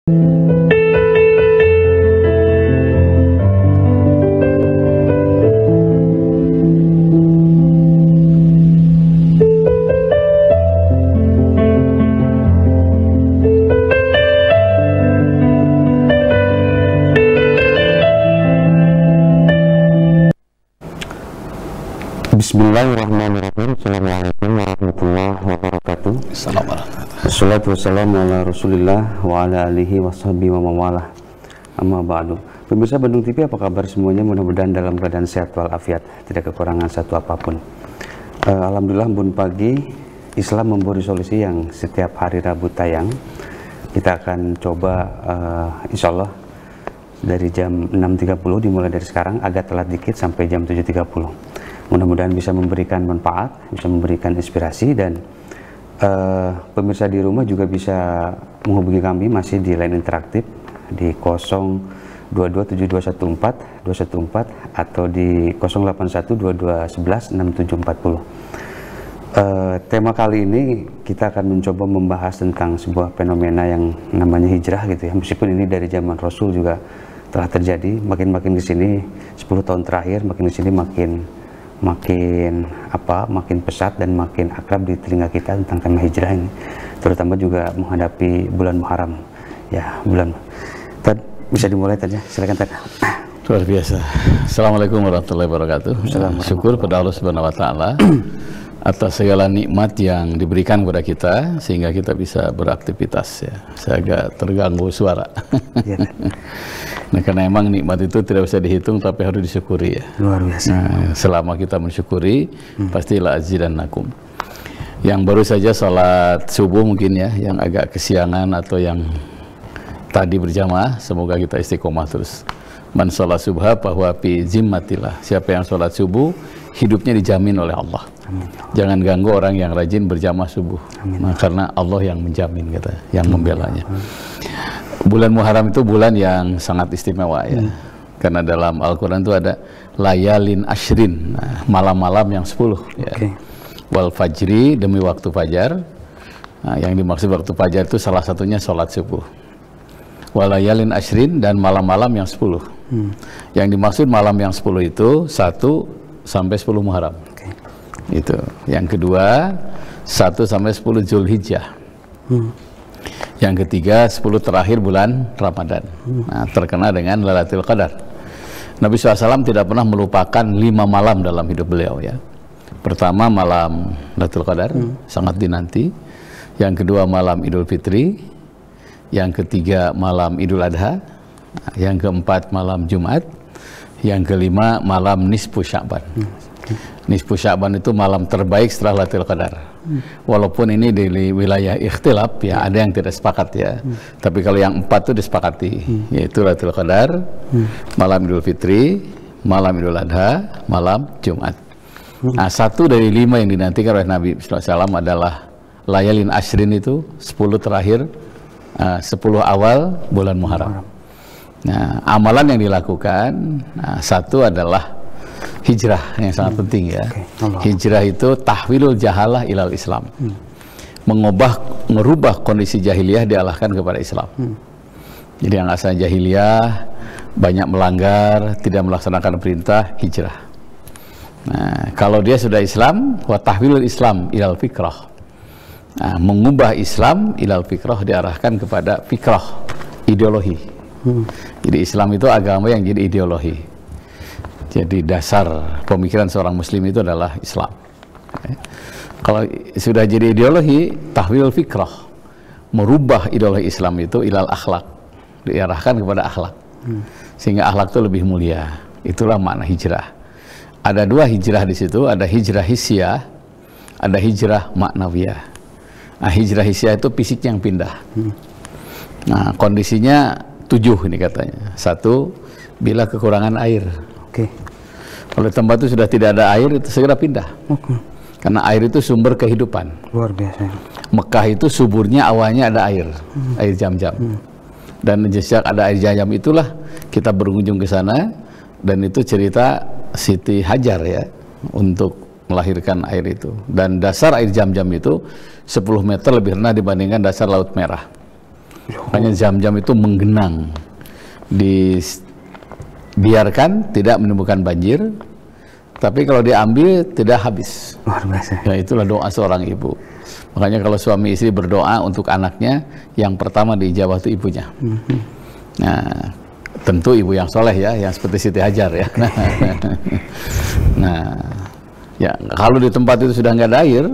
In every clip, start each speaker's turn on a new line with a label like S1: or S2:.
S1: Bismillahirrahmanirrahim. Assalamualaikum warahmatullahi wabarakatuh. Assalatu wassalamu ala rasulillah wa ala alihi wa sahbihi wa mawalah. Amma ba'du. Pemirsa Bandung TV, apa kabar semuanya? Mudah-mudahan dalam keadaan sehat walafiat, tidak kekurangan satu apapun. Alhamdulillah, Bun Pagi Islam memberi solusi yang setiap hari Rabu tayang. Kita akan coba insya Allah dari jam 6.30 dimulai dari sekarang, agak telat dikit sampai jam 7.30. Mudah-mudahan bisa memberikan manfaat, bisa memberikan inspirasi, dan pemirsa di rumah juga bisa menghubungi kami masih di line interaktif di 0227214214 atau di 081221164740. Tema kali ini kita akan mencoba membahas tentang sebuah fenomena yang namanya hijrah gitu ya. Meskipun ini dari zaman Rasul juga telah terjadi, makin ke sini 10 tahun terakhir makin ke sini makin pesat dan makin akrab di telinga kita tentang tema hijrah ini, terutama juga menghadapi bulan Muharram ya. Bisa dimulai tadi, silakan Tad.
S2: Luar biasa. Assalamualaikum warahmatullahi wabarakatuh. Syukur pada Allah Subhanahu wa taala atas segala nikmat yang diberikan kepada kita sehingga kita bisa beraktivitas ya. Saya agak terganggu suara. Ya, nah, karena emang nikmat itu tidak bisa dihitung tapi harus disyukuri ya. Luar biasa. Nah, selama kita mensyukuri pastilah azidannakum. Yang baru saja sholat subuh mungkin ya, yang agak kesiangan atau yang tadi berjamaah, semoga kita istiqomah terus. Man sholat subha bahwa fi zimmatillah. Siapa yang sholat subuh, hidupnya dijamin oleh Allah. Amin. Jangan ganggu orang yang rajin berjamaah subuh. Nah, karena Allah yang menjamin, kata, yang membelanya. Bulan Muharram itu bulan yang sangat istimewa ya. Karena dalam Al-Quran itu ada layalin ashrin, malam-malam yang 10 ya. Wal fajri, demi waktu fajar. Nah, yang dimaksud waktu fajar itu salah satunya sholat subuh. Walayalin ashrin, dan malam-malam yang 10. Yang dimaksud malam yang 10 itu 1 sampai 10 Muharram. Itu. Yang kedua 1 sampai 10 Zulhijjah. Yang ketiga 10 terakhir bulan Ramadan. Nah, terkena dengan Lailatul Qadar. Nabi SAW tidak pernah melupakan 5 malam dalam hidup beliau ya. Pertama malam Lailatul Qadar, sangat dinanti. Yang kedua malam Idul Fitri. Yang ketiga malam Idul Adha. Yang keempat malam Jumat. Yang kelima malam Nisfu Sya'ban. Nisfu Sya'ban itu malam terbaik setelah Lailatul Qadar. Walaupun ini di wilayah ikhtilaf ya, ada yang tidak sepakat ya. Tapi kalau yang 4 itu disepakati, yaitu Lailatul Qadar, malam Idul Fitri, malam Idul Adha, malam Jumat. Nah, 1 dari 5 yang dinantikan oleh Nabi SAW adalah layalin ashrin, itu 10 terakhir, 10 awal bulan Muharram. Nah, amalan yang dilakukan, satu adalah hijrah yang sangat penting ya. Hijrah itu tahwilul jahalah ilal Islam. Merubah kondisi jahiliyah dialahkan kepada Islam. Jadi yang asalnya jahiliyah, banyak melanggar, tidak melaksanakan perintah, hijrah. Nah, kalau dia sudah Islam, wa tahwilul Islam ilal fikrah. Nah, mengubah Islam ilal fikrah, diarahkan kepada fikrah, ideologi. Jadi Islam itu agama yang jadi ideologi. Jadi dasar pemikiran seorang muslim itu adalah Islam. Kalau sudah jadi ideologi, tahwil fikrah, merubah ideologi Islam itu ilal akhlak, diarahkan kepada akhlak, sehingga akhlak itu lebih mulia. Itulah makna hijrah. Ada 2 hijrah di situ, ada hijrah hissiyah, ada hijrah maknawiyah. Nah, hijrah hissiyah itu fisik yang pindah. Nah, kondisinya 7 ini katanya. 1, bila kekurangan air. Kalau tempat itu sudah tidak ada air, itu segera pindah. Karena air itu sumber kehidupan. Luar biasa. Mekah itu suburnya awalnya ada air, air Zam-Zam. Dan sejak ada air Zam-Zam itulah kita berkunjung ke sana, dan itu cerita Siti Hajar ya, untuk melahirkan air itu. Dan dasar air Zam-Zam itu 10 meter lebih rendah dibandingkan dasar Laut Merah. Makanya Zam-Zam itu menggenang, dibiarkan tidak menimbulkan banjir, tapi kalau diambil tidak habis.
S1: Luar biasa.
S2: Ya, itulah doa seorang ibu. Makanya kalau suami istri berdoa untuk anaknya, yang pertama dijawab itu ibunya. Nah, tentu ibu yang soleh ya, yang seperti Siti Hajar ya. Nah, ya kalau di tempat itu sudah nggak ada air,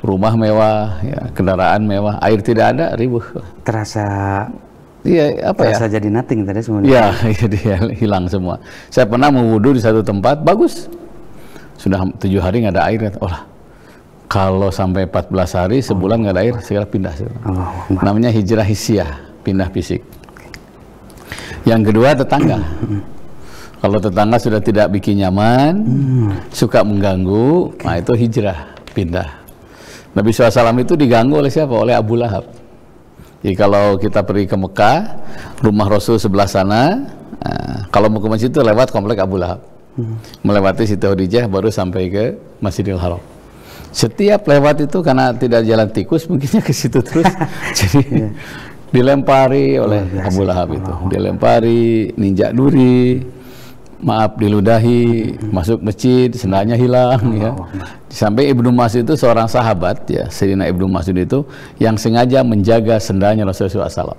S2: rumah mewah, ya, kendaraan mewah, air tidak ada, ribuh.
S1: Terasa,
S2: iya, apa
S1: terasa
S2: ya?
S1: jadi nothing tadi semuanya.
S2: Iya, dia hilang semua. Saya pernah mewudu di satu tempat, bagus. Sudah 7 hari nggak ada air. Oh, kalau sampai 14 hari, sebulan nggak ada air, segera pindah. Namanya hijrah hissiyah, pindah fisik. Yang kedua, tetangga. Kalau tetangga sudah tidak bikin nyaman, suka mengganggu, nah itu hijrah, pindah. Nabi SAW itu diganggu oleh siapa? Oleh Abu Lahab. Jadi kalau kita pergi ke Mekah, rumah Rasul sebelah sana, kalau mau ke masjid itu lewat komplek Abu Lahab. Melewati Siti Khadijah baru sampai ke Masjidil Haram. Setiap lewat itu karena tidak jalan tikus, mungkinnya ke situ terus. Jadi dilempari oleh Abu Lahab itu. Dilempari, ninjak duri, maaf diludahi, masuk masjid, sendalnya hilang ya. Sampai Ibnu Mas'ud itu seorang sahabat ya, Sayyidina Ibnu Mas'ud itu yang sengaja menjaga sendalnya Rasulullah SAW.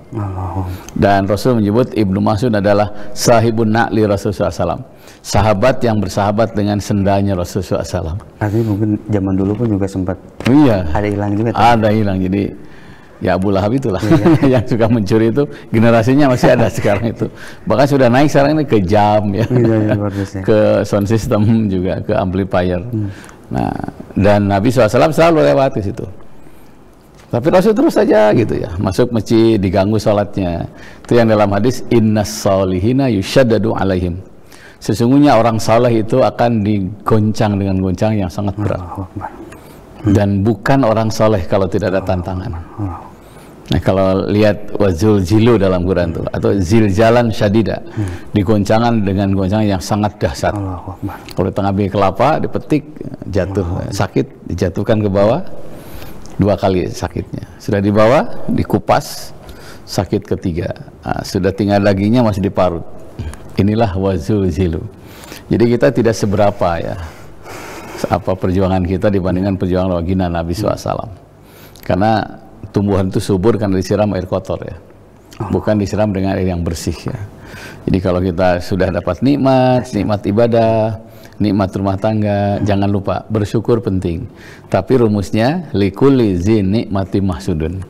S2: Dan Rasul menyebut Ibnu Mas'ud adalah sahibun na'li Rasulullah SAW, sahabat yang bersahabat dengan sendalnya Rasulullah SAW.
S1: Artinya mungkin zaman dulu pun juga sempat ada hilang juga.
S2: Ada hilang, jadi ya Abu Lahab itulah yang suka mencuri itu, generasinya masih ada sekarang itu. Bahkan sudah naik sekarang ini ke jam ya, ke sound system juga, ke amplifier. Nah, dan Nabi SAW selalu lewat di situ. Tapi Rasul terus saja gitu ya, masuk masjid, diganggu sholatnya. Itu yang dalam hadis, innas salihina yushaddadu alaihim. Sesungguhnya orang saleh itu akan digoncang dengan goncang yang sangat berat. Dan bukan orang soleh kalau tidak ada tantangan. Nah, kalau lihat wazul zilu dalam Quran itu, atau zilzalan syadida, digoncangan dengan goncangan yang sangat dahsyat. Kalau di tengah biji kelapa dipetik, jatuh, sakit, dijatuhkan ke bawah, 2 kali sakitnya. Sudah di bawah, dikupas, sakit ketiga. Nah, sudah tinggal dagingnya masih diparut. Inilah wazul zilu. Jadi kita tidak seberapa ya apa perjuangan kita dibandingkan perjuangan baginda Nabi SAW. Karena tumbuhan itu subur karena disiram air kotor ya, bukan disiram dengan air yang bersih ya. Jadi kalau kita sudah dapat nikmat ibadah, nikmat rumah tangga, jangan lupa bersyukur penting. Tapi rumusnya likulli zin nikmati mahsudun.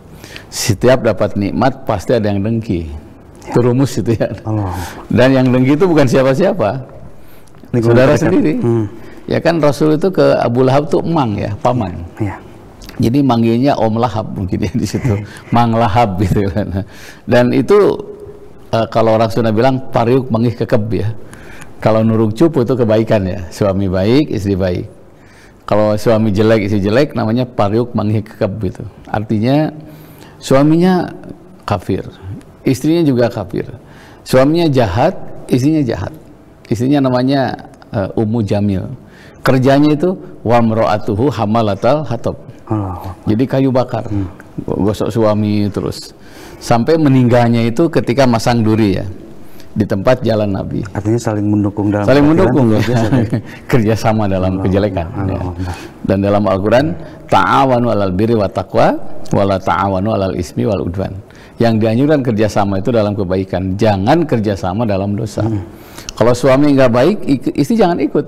S2: Setiap dapat nikmat pasti ada yang dengki. Itu rumus itu ya. Dan yang dengki itu bukan siapa-siapa, saudara sendiri. Ya kan Rasul itu ke Abu Lahab tuh emang ya, paman. Jadi manggilnya Om Lahab mungkin ya di situ, Mang Lahab gitu kan. Dan itu kalau orang Sunda bilang pariuk mangih kekeb ya. Kalau nurung cupu itu kebaikan ya, suami baik, istri baik. Kalau suami jelek, istri jelek, namanya pariuk mangih kekeb gitu. Artinya suaminya kafir, istrinya juga kafir. Suaminya jahat, istrinya jahat. Istrinya namanya Ummu Jamil. Kerjanya itu wamro'atuhu hamalatal hatab. Jadi kayu bakar, gosok suami terus. Sampai meninggalnya itu ketika masang duri ya, di tempat jalan Nabi.
S1: Artinya saling mendukung dalam
S2: kerjasama dalam kejelekan ya. Dan dalam Al-Quran, ta'awanu alal birri wa taqwa wala ta'awanu alal ismi wal udwan. Yang dianjurkan kerjasama itu dalam kebaikan, jangan kerjasama dalam dosa. Kalau suami nggak baik, istri jangan ikut.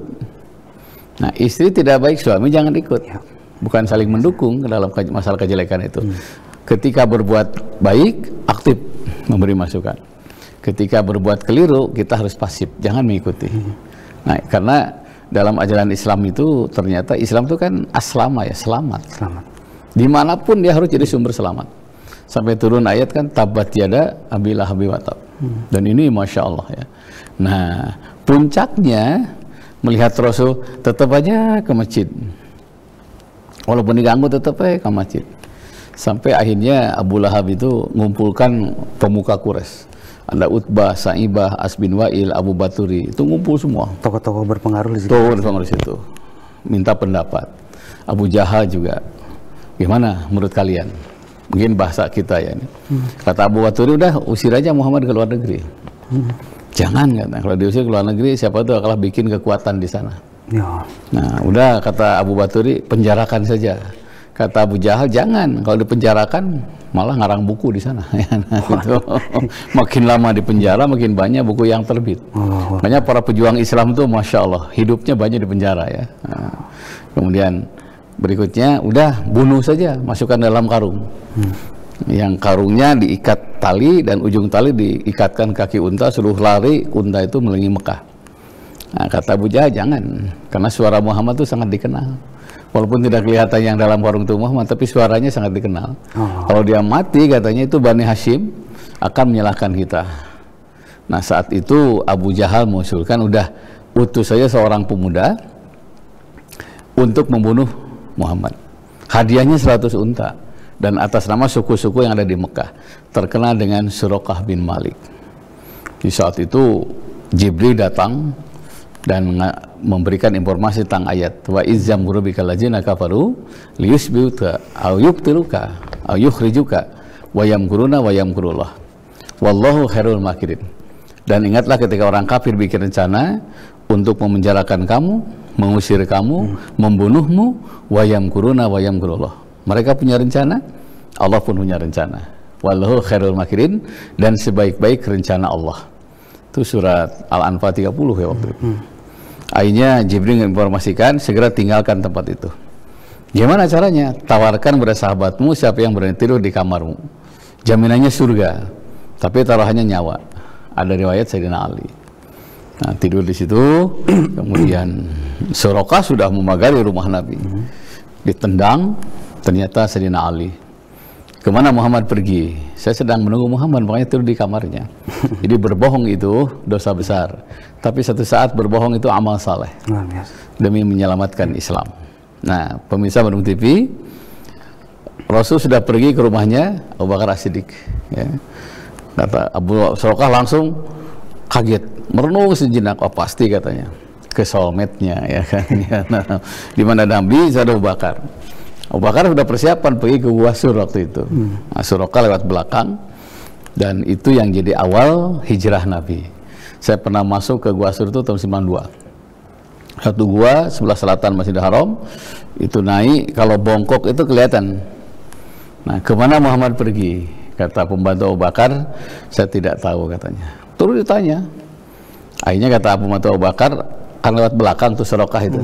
S2: Nah, istri tidak baik, suami jangan ikut. Bukan saling mendukung dalam masalah kejelekan itu. Ketika berbuat baik, aktif memberi masukan. Ketika berbuat keliru, kita harus pasif, jangan mengikuti. Nah, karena dalam ajaran Islam itu ternyata Islam itu kan aslama ya, selamat. Dimanapun dia harus jadi sumber selamat. Sampai turun ayat kan tabat yada abi lahabi wa tab. Dan ini masya Allah ya. Nah, puncaknya melihat Rasul tetap aja ke masjid. Walaupun diganggu tetap aja ke masjid. Sampai akhirnya Abu Lahab itu mengumpulkan pemuka Quraisy. Ada Utbah, Sa'ibah, As bin Wa'il, Abu Baturi, itu ngumpul semua.
S1: Tokoh-tokoh berpengaruh di situ.
S2: Tokoh berpengaruh di situ. Minta pendapat. Abu Jahal juga. Gimana menurut kalian? Mungkin bahasa kita ya ini. Kata Abu Waturi, udah usir aja Muhammad ke luar negeri. Jangan, kata, kalau diusir ke luar negeri siapa tahu akan bikin kekuatan di sana. Ya. Nah, udah kata Abu Waturi, penjarakan saja. Kata Abu Jahal, jangan, kalau dipenjarakan malah ngarang buku di sana. Gitu. Makin lama di penjara, makin banyak buku yang terbit. Makanya para pejuang Islam itu, masya Allah, hidupnya banyak di penjara ya. Nah, kemudian berikutnya, udah bunuh saja, masukkan dalam karung. Yang karungnya diikat tali dan ujung tali diikatkan kaki unta, suruh lari unta itu melalui Mekah. Nah, kata Abu Jahal, jangan, karena suara Muhammad itu sangat dikenal. Walaupun tidak kelihatan yang dalam warung itu Muhammad, tapi suaranya sangat dikenal. Kalau dia mati, katanya itu Bani Hashim akan menyalahkan kita. Nah, saat itu Abu Jahal mengusulkan, udah utus saja seorang pemuda untuk membunuh Muhammad. Hadiahnya 100 unta. Dan atas nama suku-suku yang ada di Mekah, terkenal dengan Suraqah bin Malik. Di saat itu Jibril datang dan memberikan informasi tentang ayat wa izzam gurubika ladzina kafaru liyusbiuka aw yuqtiluka aw yukhrijuka wa yamkuruna wa yamkurullah wallahu khairul makirin. Dan ingatlah ketika orang kafir bikin rencana untuk memenjarakan kamu, mengusir kamu, membunuhmu, wa yamkuruna wa yamkurullah. Mereka punya rencana, Allah pun punya rencana. Wallahu khairul makirin, dan sebaik-baik rencana Allah. Itu surat Al-Anfal 30 ya waktu itu. Akhirnya Jibril menginformasikan, segera tinggalkan tempat itu. Gimana caranya? Tawarkan pada sahabatmu siapa yang berani tidur di kamarmu. Jaminannya surga, tapi taruhannya nyawa. Ada riwayat Sayyidina Ali. Nah, tidur di situ, kemudian Suraqah sudah memagari rumah Nabi. Ditendang, ternyata Sayyidina Ali. Kemana Muhammad pergi? Saya sedang menunggu Muhammad, makanya tidur di kamarnya. Jadi berbohong itu dosa besar, tapi satu saat berbohong itu amal saleh demi menyelamatkan Islam. Nah, pemirsa Bandung TV, Rasul sudah pergi ke rumahnya Abu Bakar As-Siddiq. Ya. Kata Abu Suraqah langsung kaget, merenung sejenak. Oh, pasti katanya ke soulmate-nya ya kan. Nah, di mana Nabi ada Abu Bakar. Abu Bakar sudah persiapan pergi ke Gua Sur waktu itu. Nah, Suraqah lewat belakang, dan itu yang jadi awal hijrah Nabi. Saya pernah masuk ke Gua Sur itu tahun 92. Satu gua sebelah selatan Masjidil Haram, itu naik, kalau bongkok itu kelihatan. Nah, kemana Muhammad pergi? Kata pembantu Abu Bakar, saya tidak tahu katanya. Terus ditanya. Akhirnya kata pembantu Abu Bakar, kan lewat belakang tuh Suraqah itu.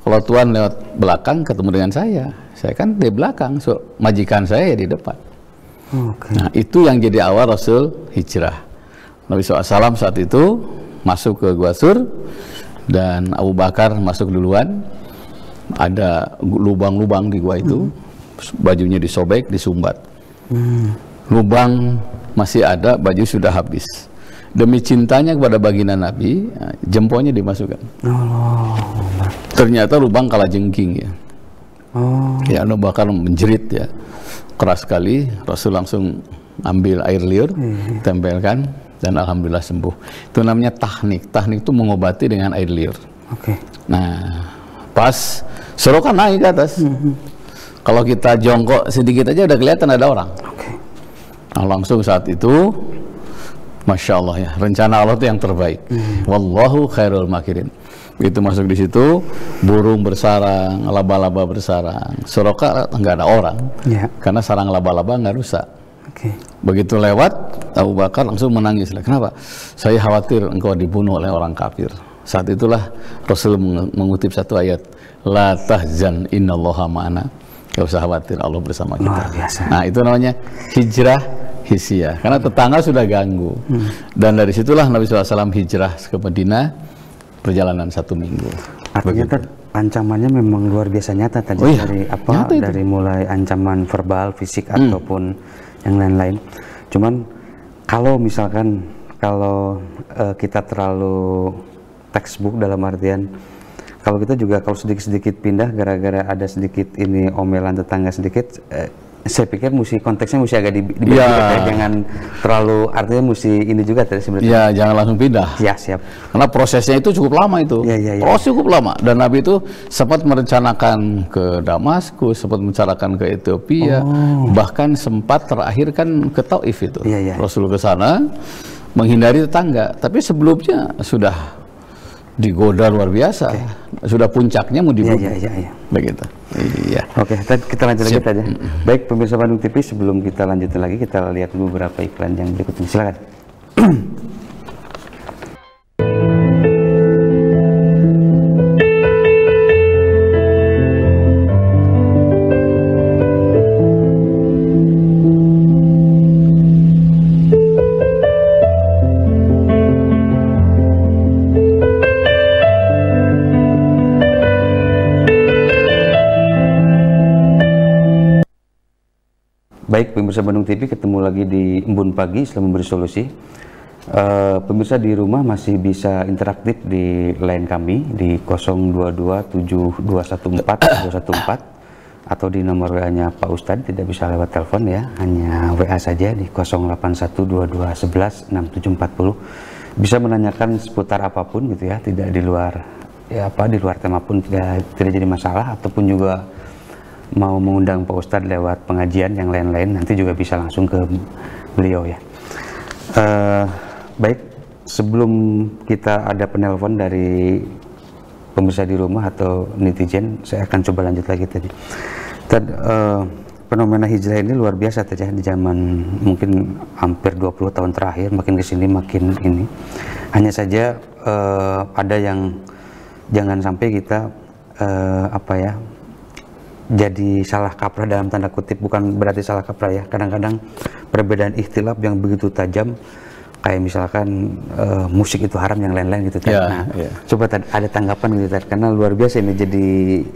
S2: Kalau Tuhan lewat belakang ketemu dengan saya kan di belakang, so majikan saya di depan. Nah, itu yang jadi awal Rasul hijrah. Nabi SAW saat itu masuk ke Gua Sur, dan Abu Bakar masuk duluan. Ada lubang-lubang di gua itu, bajunya disobek, disumbat. Lubang masih ada, baju sudah habis. Demi cintanya kepada baginda Nabi, jempolnya dimasukkan. Ternyata lubang kalajengking ya. Ya, Abu Bakar menjerit ya, keras sekali. Rasul langsung ambil air liur, tempelkan, dan alhamdulillah sembuh. Itu namanya tahnik. Tahnik itu mengobati dengan air liur. Nah, pas Suraqah naik ke atas. Kalau kita jongkok sedikit aja udah kelihatan ada orang. Nah, langsung saat itu, masya Allah ya, rencana Allah itu yang terbaik. Wallahu khairul makirin. Begitu masuk di situ, burung bersarang, laba-laba bersarang. Suraqah nggak ada orang, karena sarang laba-laba nggak rusak. Begitu lewat, Abu Bakar langsung menangis. Kenapa? Saya khawatir engkau dibunuh oleh orang kafir. Saat itulah Rasul mengutip satu ayat, la tahzan innallaha ma'ana. Gak usah khawatir, Allah bersama kita. Nah, itu namanya hijrah hisiyah, karena tetangga sudah ganggu. Dan dari situlah Nabi SAW hijrah ke Madinah, perjalanan 1 minggu.
S1: Artinya ancamannya memang luar biasa nyata tadi. Dari apa? Dari mulai ancaman verbal, fisik, ataupun yang lain-lain. Cuman kalau misalkan kita terlalu textbook, dalam artian kalau kita juga kalau sedikit-sedikit pindah gara-gara ada sedikit ini omelan tetangga sedikit, Saya pikir konteksnya mesti agak dibagi, jangan terlalu, artinya mesti ini juga tadi sebenarnya.
S2: Ya, jangan langsung pindah.
S1: Ya, siap.
S2: Karena prosesnya itu cukup lama itu. Proses cukup lama. Dan Nabi itu sempat merencanakan ke Damaskus, sempat merencanakan ke Ethiopia, bahkan sempat terakhir kan ke Taif itu. Rasul ke sana menghindari tetangga, tapi sebelumnya sudah digoda luar biasa, sudah puncaknya mau dibunuh. Begitu. Iya.
S1: Oke, kita lanjut lagi aja. Baik, pemirsa Bandung TV, sebelum kita lanjutin lagi, kita lihat beberapa iklan yang berikut ini. Silakan. Baik, pemirsa Bandung TV, ketemu lagi di Embun Pagi, Islam Memberi Solusi. Pemirsa di rumah masih bisa interaktif di line kami di 0227214214 atau di nomor WA-nya Pak Ustadz, tidak bisa lewat telepon ya, hanya WA saja di 0812216740. Bisa menanyakan seputar apapun gitu ya, tidak di luar di luar tema pun tidak jadi masalah, ataupun juga mau mengundang Pak Ustadz lewat pengajian yang lain-lain, nanti juga bisa langsung ke beliau ya. Baik, sebelum kita ada penelpon dari pemirsa di rumah atau netizen, saya akan coba lanjut lagi tadi. Fenomena hijrah ini luar biasa saja di zaman mungkin hampir 20 tahun terakhir, makin kesini makin ini. Hanya saja ada yang jangan sampai kita jadi salah kaprah dalam tanda kutip, bukan berarti salah kaprah ya. Kadang-kadang perbedaan ikhtilaf yang begitu tajam, kayak misalkan musik itu haram, yang lain-lain gitu. Coba ada tanggapan gitu, karena luar biasa ini, jadi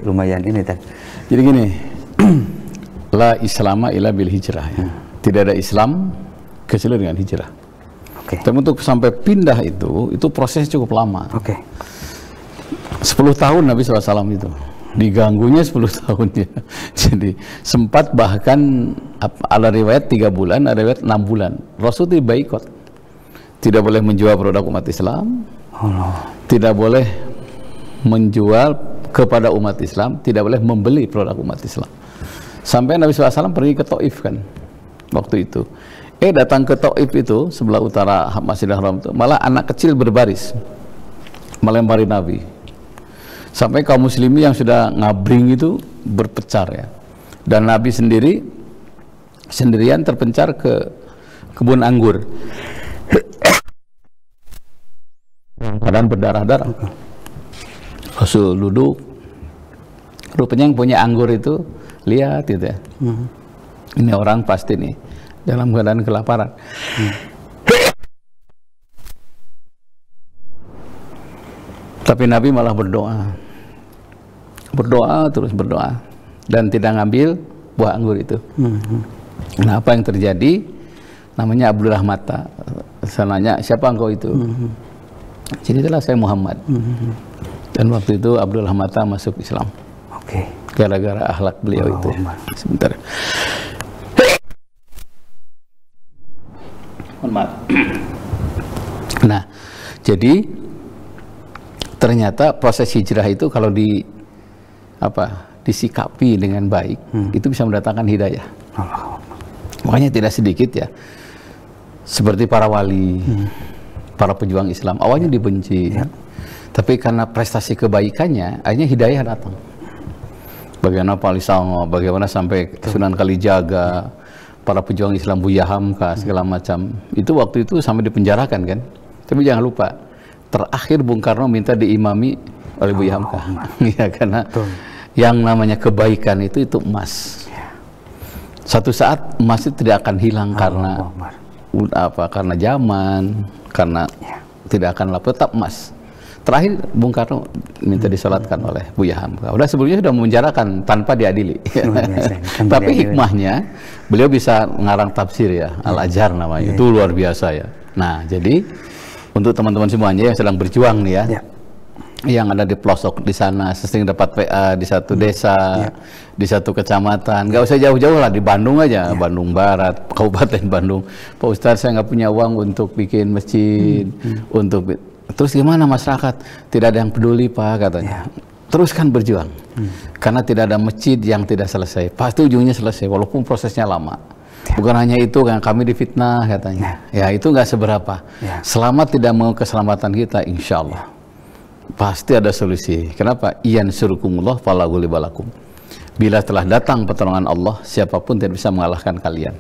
S1: lumayan ini.
S2: Jadi gini, la islama illa bil hijrah ya. Tidak ada Islam kecuali dengan hijrah. Tapi untuk sampai pindah itu prosesnya cukup lama. 10 tahun Nabi SAW itu diganggunya 10 tahun ya. Jadi sempat bahkan ada riwayat 3 bulan, ada riwayat 6 bulan. Rasul dibaikot. Tidak boleh menjual produk umat Islam. Tidak boleh menjual kepada umat Islam, tidak boleh membeli produk umat Islam. Sampai Nabi SAW pergi ke Taif kan waktu itu. Datang ke Taif itu, sebelah utara Masjidil Haram itu, malah anak kecil berbaris melempari Nabi. Sampai kaum muslimin yang sudah ngabring itu berpecar ya. Dan Nabi sendirian terpencar ke kebun anggur. Badan berdarah-darah. Rasul duduk. Rupanya yang punya anggur itu lihat gitu ya. Ini orang pasti nih dalam keadaan kelaparan. Tapi Nabi malah berdoa terus berdoa, dan tidak ngambil buah anggur itu. Nah, apa yang terjadi? Namanya Abdullah Mata. Saya nanya, siapa engkau itu? Jadi itulah saya Muhammad. Dan waktu itu Abdullah Mata masuk Islam. Gara-gara akhlak beliau itu. Sebentar. Nah, jadi ternyata proses hijrah itu kalau disikapi dengan baik, itu bisa mendatangkan hidayah. Makanya tidak sedikit ya, seperti para wali, para pejuang Islam, awalnya dibenci, tapi karena prestasi kebaikannya, akhirnya hidayah datang. Bagaimana Pak Lisongo, bagaimana sampai Sunan Kalijaga, para pejuang Islam, Buya Hamka, segala macam. Itu waktu itu sampai dipenjarakan kan. Tapi jangan lupa, terakhir Bung Karno minta diimami oleh Buya Hamka. Ya, karena yang namanya kebaikan itu emas. Satu saat emas itu tidak akan hilang karena karena zaman, karena tidak akan laku, tetap emas. Terakhir Bung Karno minta disolatkan oleh Buya Hamka. Udah sebelumnya sudah memenjarakan tanpa diadili. Tapi hikmahnya beliau bisa ngarang tafsir ya, Al-Azhar namanya. Itu luar biasa ya. Nah, jadi untuk teman-teman semuanya yang sedang berjuang nih ya, yang ada di pelosok di sana, sering dapat PA di satu desa, di satu kecamatan, nggak usah jauh-jauh lah, di Bandung aja, Bandung Barat, Kabupaten Bandung. Pak Ustadz, saya nggak punya uang untuk bikin masjid, terus gimana masyarakat? Tidak ada yang peduli Pak, katanya. Teruskan berjuang, karena tidak ada masjid yang tidak selesai, pasti ujungnya selesai, walaupun prosesnya lama. Bukan hanya itu, kan kami difitnah katanya. Ya itu nggak seberapa. Selama tidak mau keselamatan kita, insya Allah pasti ada solusi. Kenapa? Yansurukumullah fala ghuliba lakum. Bila telah datang pertolongan Allah, siapapun tidak bisa mengalahkan kalian.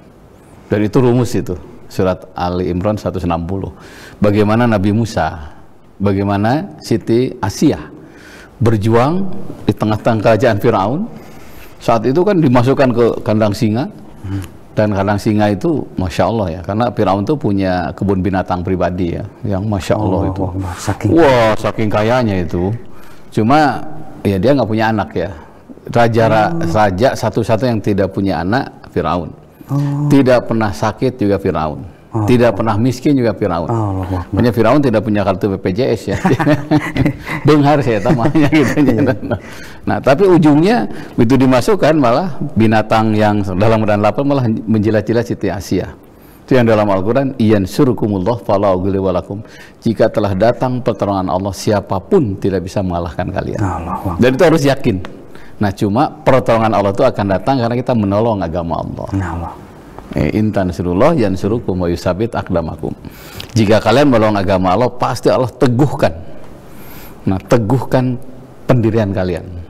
S2: Dan itu rumus itu. Surat Ali Imran 160. Bagaimana Nabi Musa, bagaimana Siti Asia berjuang di tengah-tengah kerajaan Firaun. Saat itu kan dimasukkan ke kandang singa. Dan kandang singa itu, Masya Allah ya, karena Firaun itu punya kebun binatang pribadi ya, yang Masya Allah itu. Saking kayanya itu. Cuma, ya dia nggak punya anak ya. Raja satu-satu yang tidak punya anak, Firaun. Tidak pernah sakit juga Firaun. Tidak pernah miskin juga Firaun. Makanya Firaun tidak punya kartu BPJS ya. Benghar saya tamanya gitu. Nah, tapi ujungnya itu dimasukkan malah binatang yang dalam keadaan lapar malah menjilat-jilat Siti Asia. Itu yang dalam Al-Quran, yansurukumullah fala ghuliba lakum. Jika telah datang pertolongan Allah, siapapun tidak bisa mengalahkan kalian. Dan itu harus yakin. Nah, cuma pertolongan Allah itu akan datang karena kita menolong agama Allah. Intan surullah yansurukum wa yusabit aqdamakum. Jika kalian menolong agama Allah, pasti Allah teguhkan. Nah, teguhkan pendirian kalian.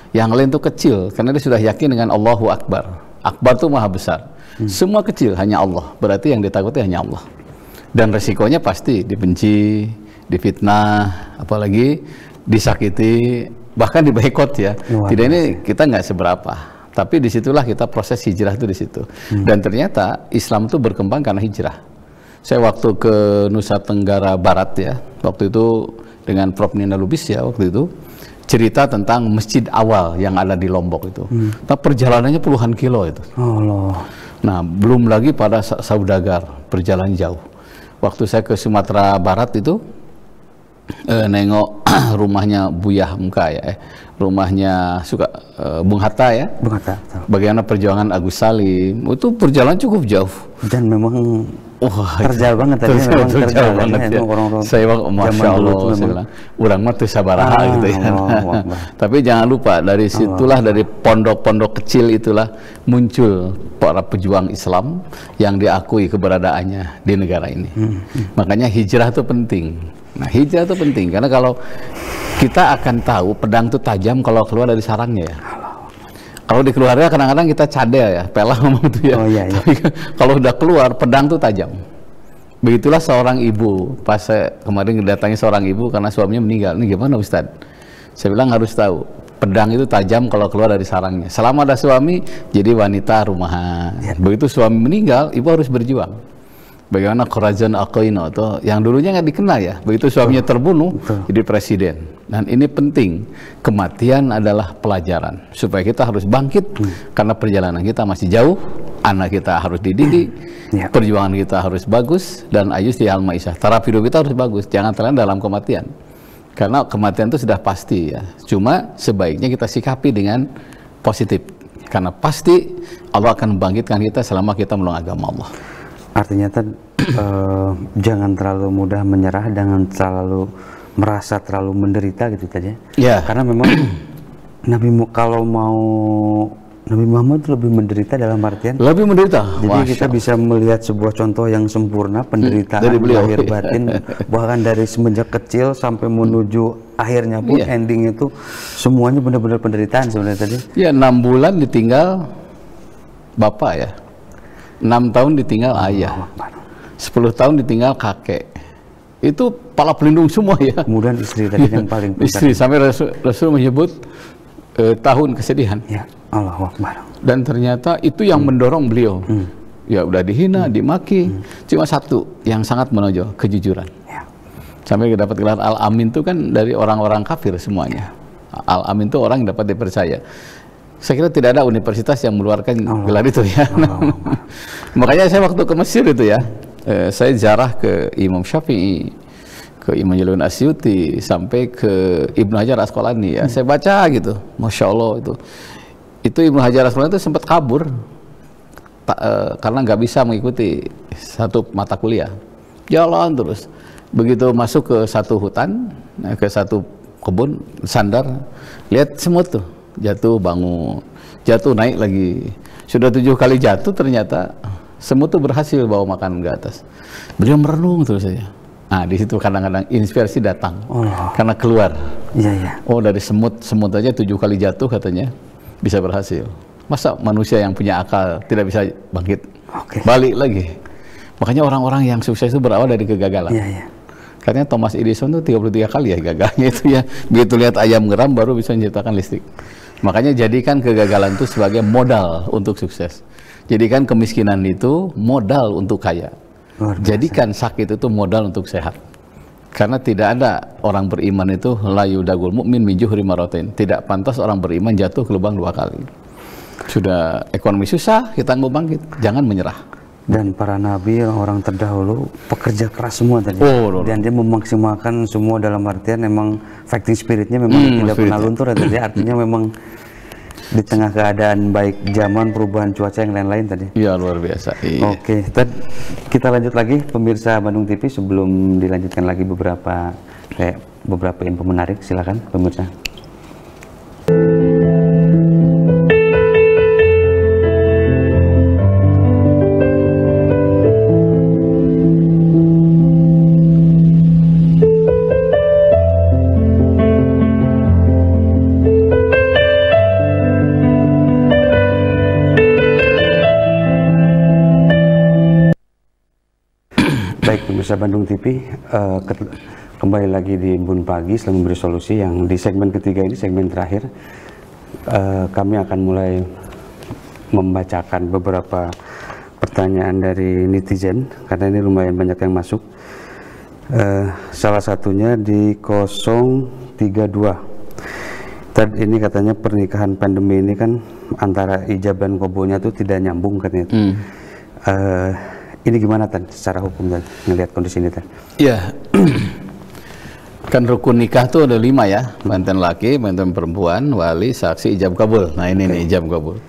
S2: Yang lain itu kecil, karena dia sudah yakin dengan Allahu Akbar. Akbar itu maha besar. Semua kecil, hanya Allah. Berarti yang ditakuti hanya Allah. Dan resikonya pasti dibenci, difitnah, apalagi disakiti, bahkan diboikot ya. Tidak, ini kita nggak seberapa. Tapi disitulah kita proses hijrah itu di situ. Dan ternyata Islam itu berkembang karena hijrah. Saya waktu ke Nusa Tenggara Barat ya, waktu itu dengan Prof. Nina Lubis ya, waktu itu cerita tentang masjid awal yang ada di Lombok itu. Nah, perjalanannya puluhan kilo itu. Nah, belum lagi pada saudagar, perjalanan jauh. Waktu saya ke Sumatera Barat itu, nengok rumahnya Buya Hamka ya, rumahnya Bung Hatta ya. Bung Hatta. Bagaimana perjuangan Agus Salim, itu perjalanan cukup jauh. Dan memang terjal banget tadi, terjal banget ya. Saya Masya Allah, saya bilang, urang mah teu sabaraha gitu ya. Tapi jangan lupa, dari situlah, dari pondok-pondok kecil itulah muncul para pejuang Islam yang diakui keberadaannya di negara ini. Makanya hijrah itu penting. Nah, hijrah itu penting karena kalau kita akan tahu pedang itu tajam kalau keluar dari sarangnya ya. Kalau di keluarga kadang-kadang kita cadel ya, Pela ngomong itu ya. Tapi kalau udah keluar pedang itu tajam. Begitulah seorang ibu. Pas kemarin datangnya seorang ibu karena suaminya meninggal. Ini gimana Ustadz? Saya bilang harus tahu. Pedang itu tajam kalau keluar dari sarangnya. Selama ada suami, jadi wanita rumahan. Begitu suami meninggal, ibu harus berjuang. Bagaimana kerajaan Aqaino atau yang dulunya nggak dikenal ya, begitu suaminya terbunuh jadi presiden. Dan ini penting, kematian adalah pelajaran supaya kita harus bangkit karena perjalanan kita masih jauh, anak kita harus dididik, perjuangan kita harus bagus, dan ayus di al-maisah, taraf hidup kita harus bagus, jangan terlena dalam kematian karena kematian itu sudah pasti ya. Cuma sebaiknya kita sikapi dengan positif karena pasti Allah akan membangkitkan kita selama kita menolong agama Allah.
S1: Artinya jangan terlalu mudah menyerah, jangan terlalu merasa terlalu menderita gitu saja. Karena memang Nabi Muhammad lebih menderita dalam artian lebih menderita. Jadi kita bisa melihat sebuah contoh yang sempurna penderitaan dari lahir batin, bahkan dari semenjak kecil sampai menuju akhirnya pun ending itu semuanya benar-benar penderitaan sebenarnya tadi. Ya, 6 bulan ditinggal bapak ya. 6 tahun ditinggal ayah, 10 tahun ditinggal kakek. Itu pala pelindung semua ya. Kemudian istri tadi yang paling penting. Istri, sampai Rasul menyebut tahun kesedihan. Ya, Allahu Akbar. Dan ternyata itu yang mendorong beliau. Ya udah dihina, dimaki. Cuma satu yang sangat menonjol, kejujuran. Sampai dapat gelar Al-Amin itu kan dari orang-orang kafir semuanya. Al-Amin itu orang yang dapat dipercaya. Saya kira tidak ada universitas yang mengeluarkan gelar itu ya. Makanya saya waktu ke Mesir itu ya, saya ziarah ke Imam Syafi'i,
S2: ke Imam Jalaluddin Asyuti, sampai ke Ibnu Hajar Asqalani ya. Saya baca gitu, Masya Allah itu Ibnu Hajar Asqalani itu sempat kabur karena nggak bisa mengikuti satu mata kuliah, jalan terus. Begitu masuk ke satu hutan, ke satu kebun, sandar, lihat semut tuh, jatuh bangun, jatuh naik lagi. Sudah 7 kali jatuh, ternyata semut tuh berhasil bawa makanan ke atas. Beliau merenung terus saja. Nah, di situ kadang-kadang inspirasi datang, karena keluar. Oh, dari semut aja 7 kali jatuh katanya bisa berhasil. Masa manusia yang punya akal tidak bisa bangkit? Balik lagi. Makanya orang-orang yang sukses itu berawal dari kegagalan. Katanya Thomas Edison tuh 33 kali ya gagalnya itu ya. Begitu lihat ayam geram baru bisa menciptakan listrik. Makanya jadikan kegagalan itu sebagai modal untuk sukses. Jadikan kemiskinan itu modal untuk kaya. Jadikan sakit itu modal untuk sehat. Karena tidak ada orang beriman itu la yudagul mu'min min juhri maratain. Tidak pantas orang beriman jatuh ke lubang 2 kali. Sudah ekonomi susah, kita mau bangkit, jangan menyerah.
S1: Dan para nabi, orang terdahulu pekerja keras semua tadi. Dan dia memaksimalkan semua, dalam artian memang fighting spiritnya memang tidak pernah luntur ya tadi. Artinya memang di tengah keadaan baik zaman perubahan cuaca yang lain-lain tadi.
S2: Iya, luar biasa.
S1: Oke, kita lanjut lagi pemirsa Bandung TV, sebelum dilanjutkan lagi beberapa info menarik, silakan pemirsa. Pemirsa Bandung TV, kembali lagi di Embun Pagi setelah memberi solusi yang di segmen ketiga ini, segmen terakhir. Kami akan mulai membacakan beberapa pertanyaan dari netizen karena ini lumayan banyak yang masuk. Salah satunya di 032. Tadi ini katanya pernikahan pandemi ini kan antara ijab dan qabulnya tuh tidak nyambung katanya. Ini gimana Tan secara hukum dan ngelihat kondisi ini Tan?
S2: Iya, kan rukun nikah tuh ada 5 ya, mantan laki, mantan perempuan, wali, saksi, ijab kabul. Nah ini nih ijab kabul.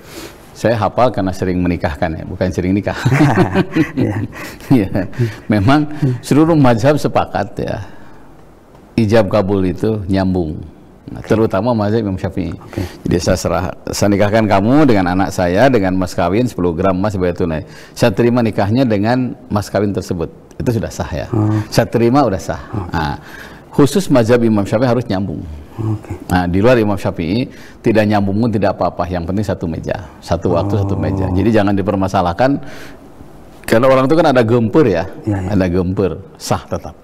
S2: Saya hafal karena sering menikahkan ya, bukan sering nikah. Ya, memang seluruh mazhab sepakat ya, ijab kabul itu nyambung. Terutama mazhab Imam Syafi'i. Jadi saya nikahkan kamu dengan anak saya dengan mas kawin 10 gram emas bayar tunai. Saya terima nikahnya dengan mas kawin tersebut. Itu sudah sah ya. Saya terima udah sah. Nah, khusus mazhab Imam Syafi'i harus nyambung. Nah, di luar Imam Syafi'i tidak nyambung pun tidak apa-apa. Yang penting satu meja, satu waktu satu meja. Jadi jangan dipermasalahkan. Karena orang itu kan ada gempur ya, ada gempur, sah tetap.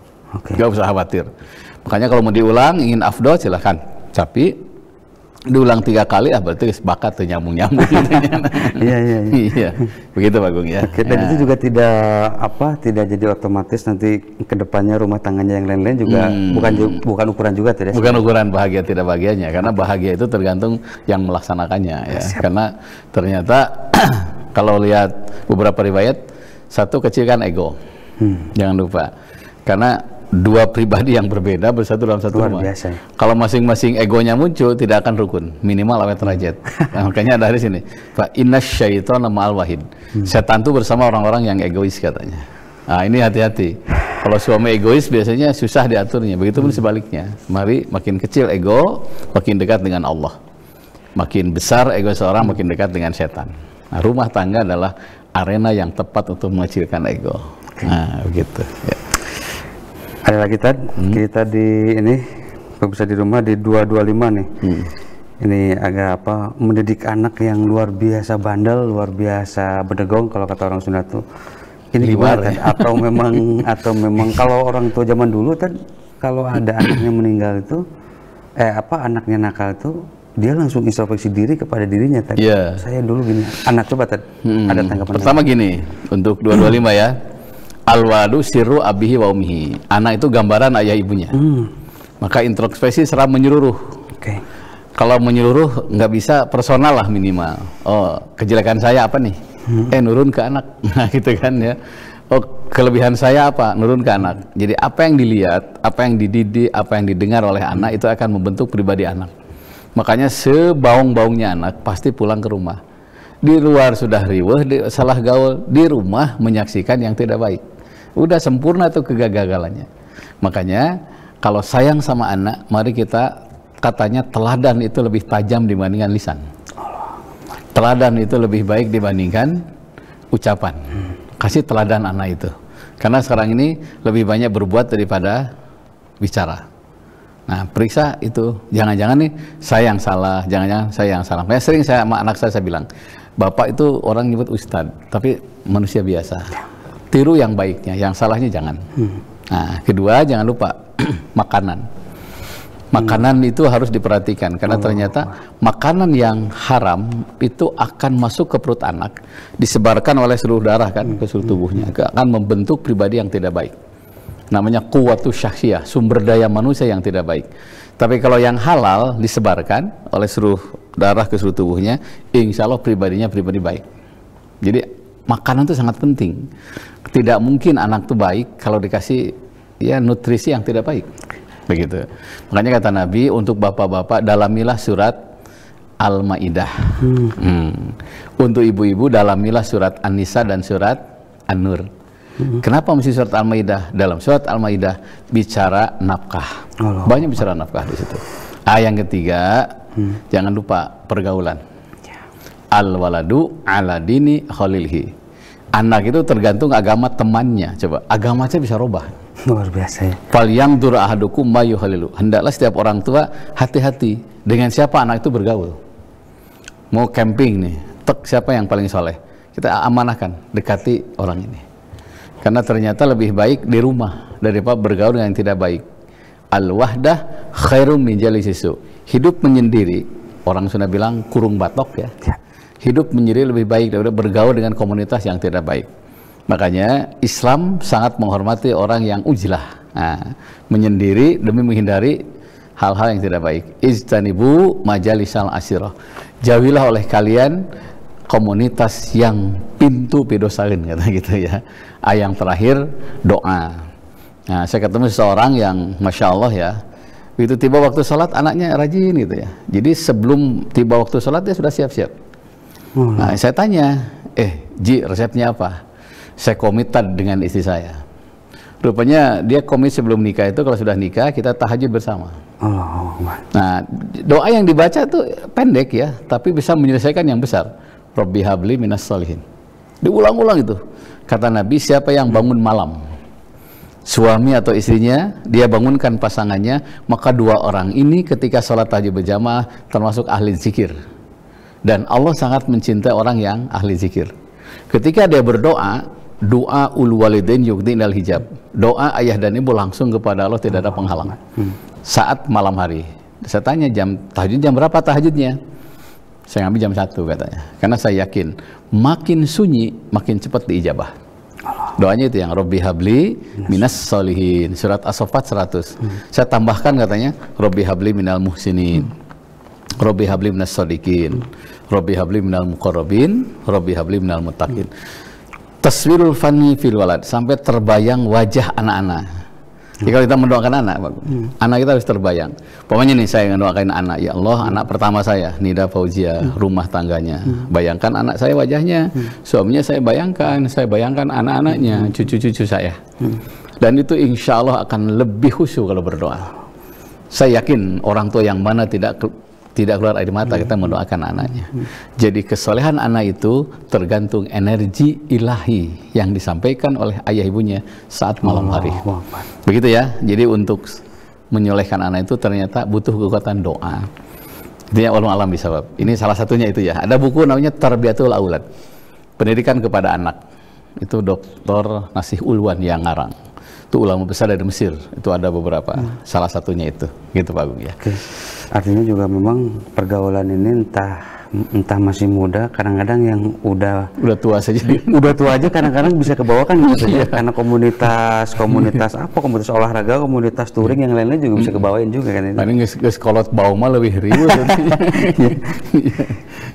S2: Gak usah khawatir. Makanya kalau mau diulang, ingin afdol silahkan. Tapi diulang 3 kali berarti sepakat tuh nyambung-nyambung. Iya, begitu Pak Gung ya.
S1: Dan itu juga tidak jadi otomatis nanti kedepannya rumah tangganya yang lain-lain juga bukan ukuran juga tidak.
S2: Bukan ukuran bahagia tidak bahagianya, karena bahagia itu tergantung yang melaksanakannya ya. Karena ternyata kalau lihat beberapa riwayat, satu kecilkan ego, jangan lupa, karena 2 pribadi yang berbeda bersatu dalam satu rumah.
S1: Biasa.
S2: Kalau masing-masing egonya muncul, tidak akan rukun, minimal awet derajat. Nah, makanya dari sini, Pak, innasyaiton'a ma'al wahid. Setan itu bersama orang-orang yang egois katanya. Nah, ini hati-hati. Kalau suami egois biasanya susah diaturnya. Begitupun sebaliknya. Mari makin kecil ego, makin dekat dengan Allah. Makin besar ego seorang, makin dekat dengan setan. Nah, rumah tangga adalah arena yang tepat untuk mengecilkan ego. Nah, begitu. Ya.
S1: Ada lagi kita di ini bisa di rumah di 225 nih. Ini agak mendidik anak yang luar biasa bandel, luar biasa bedegong kalau kata orang Sunda tuh. Ini gimana ya? Atau memang kalau orang tua zaman dulu kalau ada anaknya meninggal itu anaknya nakal itu dia langsung introspeksi diri kepada dirinya tadi. Saya dulu gini. Anak coba ada tanggapan.
S2: Pertama gini, untuk 225 ya. Al-waladu sirru abihi wa ummihi. Anak itu gambaran ayah ibunya. Maka introspeksi secara menyeluruh. Kalau menyeluruh nggak bisa, personal lah minimal. Oh, kejelekan saya apa nih? Nurun ke anak. Nah, gitu kan ya. Oh, kelebihan saya apa? Nurun ke anak. Jadi apa yang dilihat, apa yang dididik, apa yang didengar oleh anak itu akan membentuk pribadi anak. Makanya sebaung-baungnya anak pasti pulang ke rumah. Di luar sudah riweuh, salah gaul, di rumah menyaksikan yang tidak baik. Udah sempurna tuh kegagalannya. Makanya kalau sayang sama anak, mari kita, katanya teladan itu lebih tajam dibandingkan lisan. Teladan itu lebih baik dibandingkan ucapan. Kasih teladan anak itu. Karena sekarang ini lebih banyak berbuat daripada bicara. Nah, periksa itu. Jangan-jangan nih saya yang salah, jangan-jangan saya yang salah. Makanya sering saya sama anak saya bilang, Bapak itu orang nyebut ustadz, tapi manusia biasa. Tiru yang baiknya, yang salahnya jangan. Nah, kedua, jangan lupa makanan. Makanan itu harus diperhatikan karena ternyata makanan yang haram itu akan masuk ke perut anak, disebarkan oleh seluruh darah kan ke seluruh tubuhnya, akan membentuk pribadi yang tidak baik. Namanya quwwatus syakhsiyah, sumber daya manusia yang tidak baik. Tapi kalau yang halal disebarkan oleh seluruh darah ke seluruh tubuhnya, insya Allah pribadinya pribadi baik. Jadi makanan itu sangat penting. Tidak mungkin anak itu baik kalau dikasih ya nutrisi yang tidak baik. Begitu. Makanya kata Nabi, untuk bapak-bapak dalamilah surat Al-Maidah. Untuk ibu-ibu dalamilah surat An-Nisa dan surat An-Nur. Kenapa mesti surat Al-Maidah? Dalam surat Al-Maidah bicara nafkah. Banyak bicara nafkah di situ. Yang ketiga, jangan lupa pergaulan. Al-waladu ala dini khalilhi. Anak itu tergantung agama temannya. Coba, agamanya bisa rubah.
S1: Luar biasa ya.
S2: Fal yang dur ahadukum mayu halilu. Hendaklah setiap orang tua hati-hati dengan siapa anak itu bergaul. Mau camping nih, siapa yang paling soleh? Kita amanahkan, dekati orang ini. Karena ternyata lebih baik di rumah daripada bergaul dengan yang tidak baik. Al-wahdah khairum min jalisisu. Hidup menyendiri, orang Sunda bilang kurung batok ya. Hidup menyendiri lebih baik daripada bergaul dengan komunitas yang tidak baik. Makanya Islam sangat menghormati orang yang ujlah, menyendiri demi menghindari hal-hal yang tidak baik. Ijtanibu majalisal asyirah. Jauhilah oleh kalian komunitas yang pintu pedosalin, kata gitu ya. Yang terakhir doa. Nah, saya ketemu seseorang yang masya Allah ya, begitu tiba waktu sholat anaknya rajin gitu ya. Jadi sebelum tiba waktu sholat dia sudah siap-siap. Nah, saya tanya, Ji, resepnya apa? Saya komited dengan istri saya. Rupanya dia komit sebelum nikah itu, kalau sudah nikah kita tahajud bersama. Nah, doa yang dibaca itu pendek ya, tapi bisa menyelesaikan yang besar. Rabbi habli minas sholihin. Diulang-ulang itu. Kata Nabi, siapa yang bangun malam, suami atau istrinya, dia bangunkan pasangannya, maka dua orang ini ketika sholat tahajud berjamaah termasuk ahli zikir. Dan Allah sangat mencintai orang yang ahli zikir. Ketika dia berdoa, doa ul walidain yughdinal hijab, doa ayah dan ibu langsung kepada Allah, tidak ada penghalang. Saat malam hari, saya tanya tahajud jam berapa tahajudnya? Saya ngambil jam 1 katanya, karena saya yakin makin sunyi makin cepat diijabah. Doanya itu yang Rabbi habli minas sholihin, surat As-Saffat 100. Saya tambahkan katanya Rabbi habli minal muhsinin, Rabbi habli minas shodiqin, Rabbi habli minal muqarrabin, Rabbi habli minal muttaqin. Taswirul fani fil walad, sampai terbayang wajah anak-anak. Jadi kalau kita mendoakan anak, anak kita harus terbayang. Pokoknya nih saya mendoakan anak, ya Allah, anak pertama saya, Nida Fauzia, rumah tangganya. Bayangkan anak saya wajahnya, suaminya saya bayangkan anak-anaknya, cucu-cucu saya. Dan itu insya Allah akan lebih khusyuk kalau berdoa. Saya yakin orang tua yang mana tidak keluar air mata kita mendoakan anaknya. Jadi kesolehan anak itu tergantung energi ilahi yang disampaikan oleh ayah ibunya saat malam hari. Begitu ya. Jadi untuk menyolehkan anak itu ternyata butuh kekuatan doa. Intinya wallahu alam bisawab. Ini salah satunya itu ya. Ada buku namanya Tarbiyatul Aulad, pendidikan kepada anak. Itu Dr. Nasih Ulwan yang ngarang. Itu ulama besar dari Mesir. Itu ada beberapa. Salah satunya itu. Gitu Pak Agung ya.
S1: Artinya juga memang pergaulan ini entah entah masih muda, kadang-kadang yang udah
S2: tua saja.
S1: Udah tua aja kadang-kadang bisa kebawa kan gitu ya. Karena komunitas olahraga, komunitas touring yang lainnya juga bisa kebawain juga kan itu.
S2: Ini nggak sekolot bau mah lebih ribut.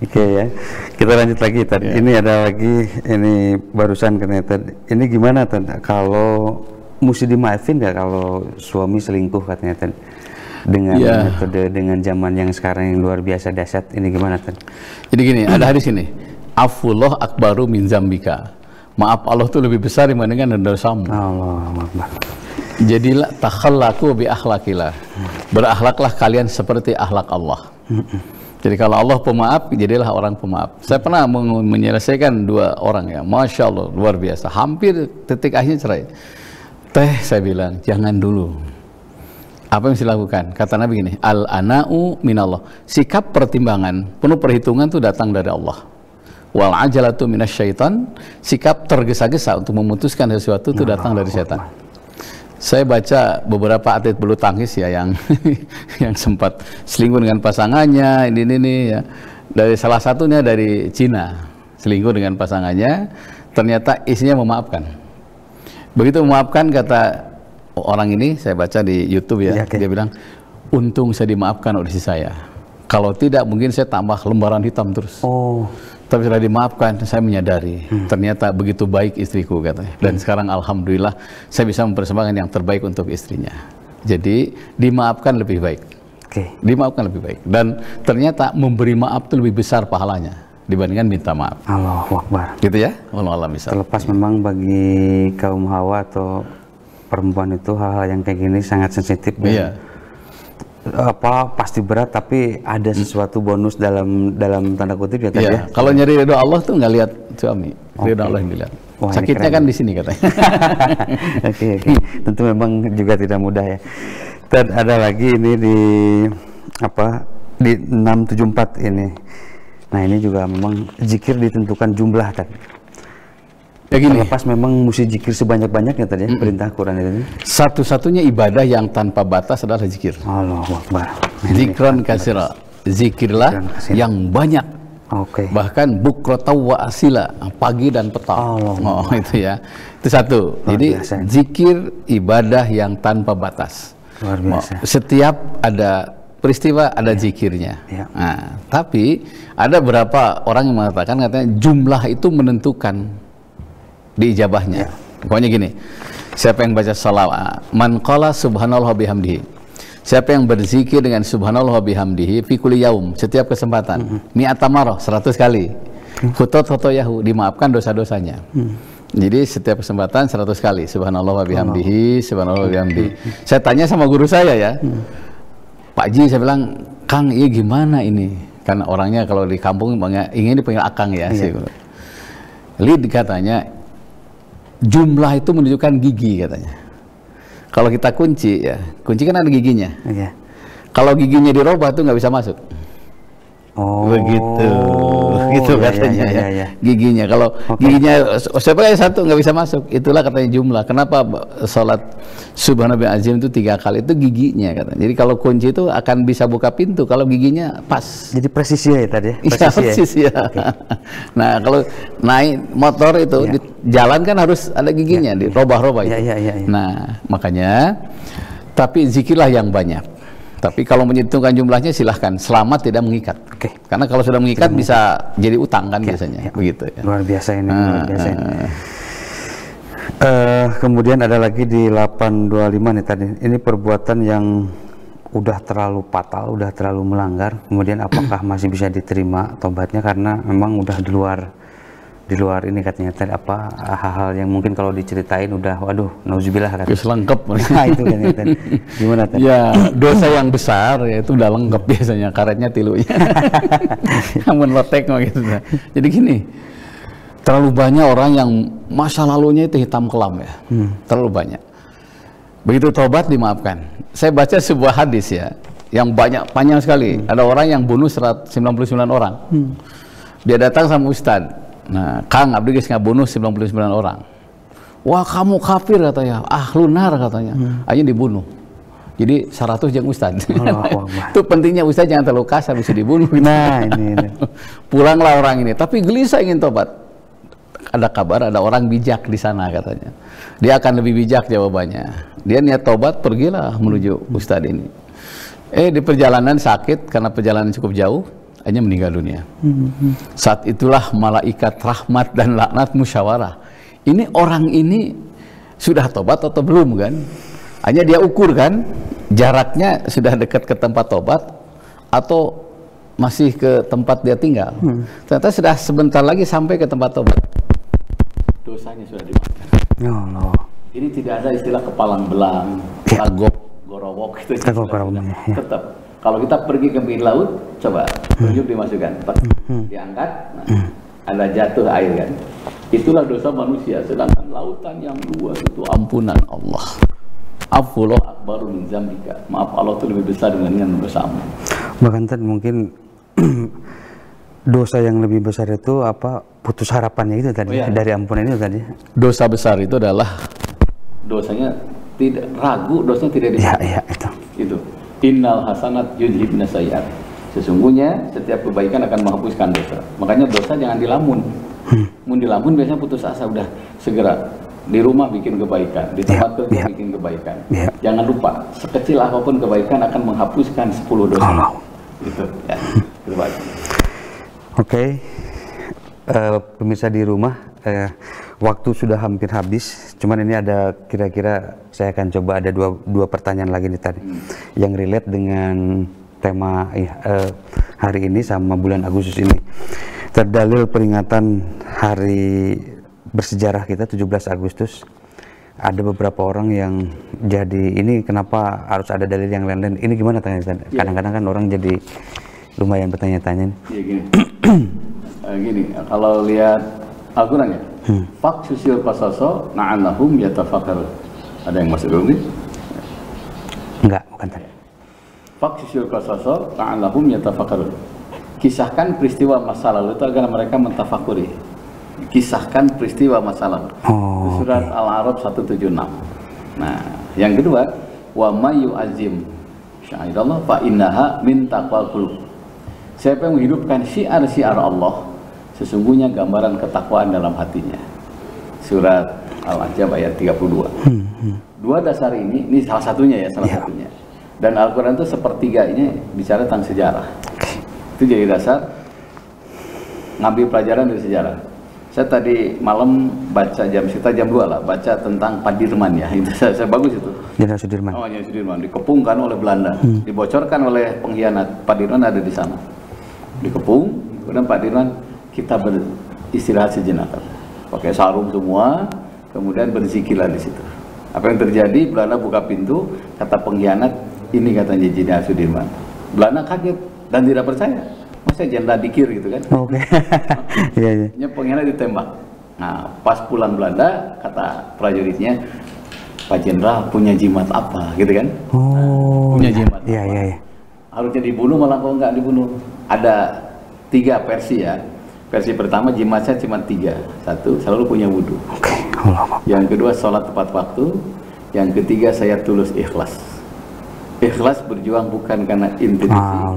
S1: Oke ya. Kita lanjut lagi tadi. Ini ada lagi, ini barusan ternyata. Ini gimana tadi? Kalau mesti dimaafin nggak kalau suami selingkuh katanya tadi? Dengan metode, dengan zaman yang sekarang yang luar biasa dahsyat ini gimana Tan?
S2: Jadi gini, ada hadis ini, afullah akbaru min zambika. Maaf Allah itu lebih besar dibandingkan dosamu.
S1: Allahu Akbar.
S2: Jadilah takhallaku bi akhlaqillah. Berakhlaklah kalian seperti akhlak Allah. Jadi kalau Allah pemaaf, jadilah orang pemaaf. Saya pernah menyelesaikan 2 orang ya, Masya Allah, luar biasa. Hampir titik akhirnya cerai. Saya bilang, jangan dulu. Apa yang harus dilakukan? Kata Nabi gini, al-ana'u minallah. Sikap pertimbangan, penuh perhitungan itu datang dari Allah. Wal ajalatu minasyaitan. Sikap tergesa-gesa untuk memutuskan sesuatu itu datang dari setan. Saya baca beberapa atlet bulu tangkis ya yang yang sempat selingkuh dengan pasangannya, ini ya. Dari salah satunya dari Cina, selingkuh dengan pasangannya, ternyata istrinya memaafkan. Begitu memaafkan, kata orang ini, saya baca di YouTube ya, dia bilang, untung saya dimaafkan oleh istri saya. Kalau tidak mungkin saya tambah lembaran hitam terus. Tapi setelah dimaafkan, saya menyadari ternyata begitu baik istriku katanya. Dan sekarang alhamdulillah saya bisa mempersembahkan yang terbaik untuk istrinya. Jadi dimaafkan lebih baik. Dimaafkan lebih baik. Dan ternyata memberi maaf itu lebih besar pahalanya dibandingkan minta maaf.
S1: Allahu Akbar.
S2: Gitu ya. Allah misal.
S1: Terlepas memang bagi kaum hawa atau perempuan itu hal-hal yang kayak gini sangat sensitif ya. Pasti berat, tapi ada sesuatu bonus dalam tanda kutip ya tadi ya.
S2: Kalau nyari ridho Allah tuh nggak lihat suami, ridho Allah yang dilihat. Sakitnya kan di sini katanya.
S1: Oke. Tentu memang juga tidak mudah ya. Dan ada lagi ini di 674 ini. Nah ini juga memang zikir ditentukan jumlah tadi. Terlepas memang mesti zikir sebanyak-banyaknya tadi ya, perintah Quran itu. Satu-satunya ibadah yang tanpa batas adalah zikir. Allahu Akbar.
S2: Zikron kasira, zikirlah yang banyak. Bahkan bukrata wa asila, pagi dan petang. Itu ya. Itu satu. Jadi zikir ibadah yang tanpa batas. Luar biasa. Setiap ada peristiwa ada zikirnya. Nah, tapi ada beberapa orang yang mengatakan katanya jumlah itu menentukan diijabahnya. Pokoknya gini, siapa yang baca salawat, man qala subhanallah bihamdihi, siapa yang berzikir dengan subhanallah bihamdihi fi kulli yaum, setiap kesempatan, mi'ata marrah, 100 kali, khutat khotoyahu, dimaafkan dosa-dosanya. Jadi setiap kesempatan 100 kali subhanallah bihamdihi, subhanallah bihamdihi. Saya tanya sama guru saya ya, Pak Ji, saya bilang, Kang, ini gimana ini? Karena orangnya kalau di kampung ingin dipanggil Akang ya. Lid katanya, jumlah itu menunjukkan gigi katanya. Kalau kita kunci ya, kunci kan ada giginya. Kalau giginya dirobah tuh nggak bisa masuk. Begitu, gitu katanya ya. Giginya, kalau giginya siapa yang satu nggak bisa masuk, itulah katanya jumlah. Kenapa sholat subhanallah azim itu 3 kali, itu giginya katanya. Jadi kalau kunci itu akan bisa buka pintu kalau giginya pas. Jadi presisi ya tadi. Presisi ya. Nah kalau naik motor itu di jalan kan harus ada giginya, dirobah-robah. Nah makanya, tapi zikirlah yang banyak. Tapi kalau menyentuhkan jumlahnya silahkan, selama tidak mengikat. Karena kalau sudah mengikat bisa jadi utang kan biasanya. Begitu ya. Luar biasa ini. Luar biasa ini. Kemudian ada lagi di 825 nih tadi. Ini perbuatan yang udah terlalu fatal, udah terlalu melanggar. Kemudian apakah masih bisa diterima tobatnya karena memang udah di luar ini katanya tadi hal-hal yang mungkin kalau diceritain udah waduh nauzubillah katanya. Lengkap. Nah itu kan tadi. Gimana tadi? Ya dosa yang besar ya itu udah lengkap biasanya, karetnya tilunya. Namun lotek gitu. Jadi gini, terlalu banyak orang yang masa lalunya itu hitam kelam ya. Terlalu banyak. Begitu tobat dimaafkan. Saya baca sebuah hadis ya yang panjang sekali. Ada orang yang bunuh 99 orang. Dia datang sama ustadz. Nah, Kang Abdi geus ngabunuh 99 orang. Wah, kamu kafir katanya. Ahlun nar katanya. Aja dibunuh. Jadi 100 jeung Ustaz. Itu pentingnya Ustaz jangan terlalu kasar, bisa dibunuh.
S1: Nah, ini.
S2: Pulanglah orang ini, tapi gelisah ingin tobat. Ada kabar ada orang bijak di sana katanya. Dia akan lebih bijak jawabannya. Dia niat tobat, pergilah menuju Ustaz ini. Di perjalanan sakit karena perjalanan cukup jauh, hanya meninggal dunia. Saat itulah malaikat rahmat dan laknat musyawarah. Ini orang ini sudah tobat atau belum kan? Hanya dia ukur kan, jaraknya sudah dekat ke tempat tobat atau masih ke tempat dia tinggal. Ternyata sudah sebentar lagi sampai ke tempat tobat. Dosanya sudah dimaafkan.
S1: Ya Allah.
S2: Ini tidak ada istilah kepalang belang, tagop, gorowok itu. Tetap. Kalau kita pergi ke pinggir laut, coba tunjuk dimasukkan, diangkat, Anda jatuh air kan. Itulah dosa manusia. Sedangkan lautan yang luas itu ampunan Allah. Afullah akbaru min zambika. Maaf Allah itu lebih besar dengan dosamu.
S1: Bahkan tadi mungkin dosa yang lebih besar itu apa? Putus harapannya itu tadi, dari ampunan itu tadi.
S2: Dosa besar itu adalah dosanya tidak ragu, dosanya tidak dimaafkan.
S1: Iya,
S2: Itu. Innal hasanat yudhibna sayyi'at. Sesungguhnya setiap kebaikan akan menghapuskan dosa. Makanya dosa jangan dilamun. Mun dilamun biasanya putus asa, udah segera di rumah bikin kebaikan, di tempat kerja bikin kebaikan. Jangan lupa, sekecil apapun kebaikan akan menghapuskan 10 dosa. Gitu ya. Itu baik.
S1: Oke. Pemirsa di rumah, waktu sudah hampir habis. Cuman ini ada kira-kira saya akan coba ada dua pertanyaan lagi nih tadi yang relate dengan tema hari ini sama bulan Agustus ini. Terdalil peringatan hari bersejarah kita 17 Agustus, ada beberapa orang yang jadi ini kenapa harus ada dalil yang lain-lain, ini gimana tanya? Kadang-kadang kan orang jadi lumayan bertanya-tanya.
S2: Iya gini, kalau lihat Al-Quran ya, fak susil qasaso na'anahum yatafakkarun. Ada yang masuk dulu nih?
S1: Enggak, bukan tadi.
S2: Fak susil qasaso na'anahum yatafakkarun. Kisahkan peristiwa masa lalu itu agar mereka mentafakuri. Kisahkan peristiwa masa lalu. Surat Al-A'raf 176. Nah, yang kedua, wa may yu'azzim sya'airallah fa innaha min taqwal qulub. Siapa yang menghidupkan syiar-syiar Allah, sesungguhnya gambaran ketakwaan dalam hatinya. Surat Al-Ahzab ayat 32. Dua dasar ini salah satunya ya, satunya. Dan Al-Quran itu sepertiga ini bicara tentang sejarah. Itu jadi dasar ngambil pelajaran dari sejarah. Saya tadi malam baca jam 2 lah, baca tentang Padirman ya. Itu saya bagus itu.
S1: Jenderal Sudirman.
S2: Oh, Jenderal Sudirman dikepungkan oleh Belanda, dibocorkan oleh pengkhianat. Padirman ada di sana. Dikepung, kemudian Padirman kita beristirahat sejenak. Pakai sarung semua, kemudian berzikirlah di situ. Apa yang terjadi? Belanda buka pintu, kata pengkhianat, ini katanya Jenderal Sudirman. Belanda kaget dan tidak percaya. Masa jenderal dikir gitu kan?
S1: Oke. Iya.
S2: Pengkhianat ditembak. Nah, pas pulang Belanda, kata prajuritnya, Pak Jenderal punya jimat apa, gitu kan? Punya jimat.
S1: Iya.
S2: Harusnya dibunuh, malah kok nggak dibunuh. Ada 3 versi ya. Versi pertama jimatnya cuma 3. 1, selalu punya wudhu. Yang kedua sholat tepat waktu. Yang ketiga saya tulus ikhlas. Ikhlas berjuang bukan karena intimidasi,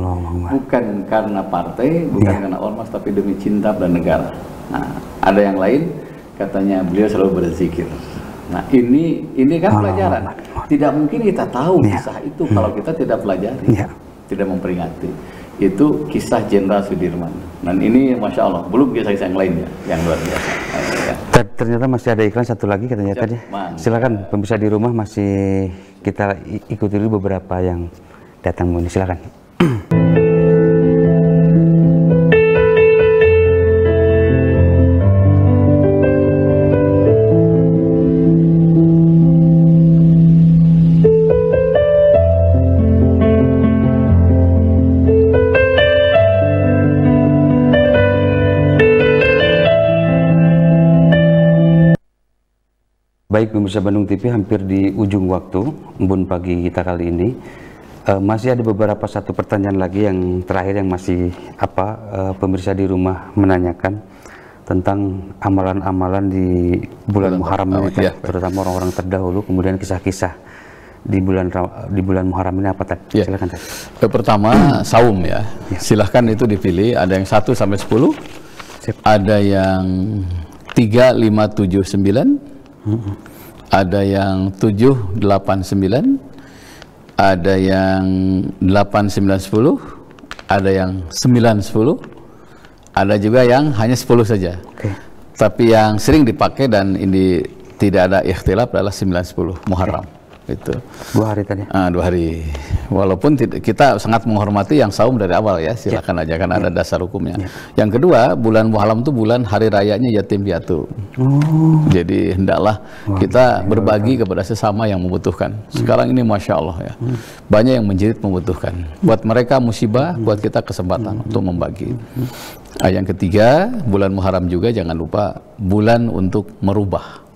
S2: bukan karena partai, bukan karena ormas, tapi demi cinta dan negara. Nah, ada yang lain katanya beliau selalu berzikir. Nah, ini kan pelajaran. Tidak mungkin kita tahu kisah itu kalau kita tidak pelajari, tidak memperingati. Itu kisah Jenderal Sudirman. Dan ini Masya Allah, belum kisah-kisah yang lainnya yang luar biasa.
S1: Ternyata masih ada iklan satu lagi katanya tadi. Silakan pemirsa di rumah, masih kita ikuti dulu beberapa yang datang ini. Silakan. Baik pemirsa Bandung TV, hampir di ujung waktu embun pagi kita kali ini. Masih ada beberapa satu pertanyaan lagi yang terakhir yang masih pemirsa di rumah menanyakan tentang amalan-amalan di bulan Muharram ini, terutama orang-orang terdahulu, kemudian kisah-kisah di bulan Muharram ini apa tadi?
S2: Ya.
S1: Silakan.
S2: Pertama saum ya. Silahkan itu dipilih. Ada yang 1 sampai 10, ada yang 3, 5, 7, 9, ada yang 7, 8, 9, ada yang 8, 9, 10, ada yang 9, 10, ada juga yang hanya 10 saja. Tapi yang sering dipakai dan ini tidak ada ikhtilaf adalah 9, 10 Muharram. Itu
S1: 2 hari tadi.
S2: 2 hari. Walaupun kita sangat menghormati yang saum dari awal ya, silakan aja kan ada dasar hukumnya. Yang kedua, bulan Muharram itu bulan hari rayanya yatim piatu. Jadi hendaklah kita berbagi kepada sesama yang membutuhkan. Sekarang ini masya Allah ya, banyak yang menjerit membutuhkan. Buat mereka musibah, buat kita kesempatan untuk membagi. Yang ketiga, bulan Muharram juga jangan lupa bulan untuk merubah.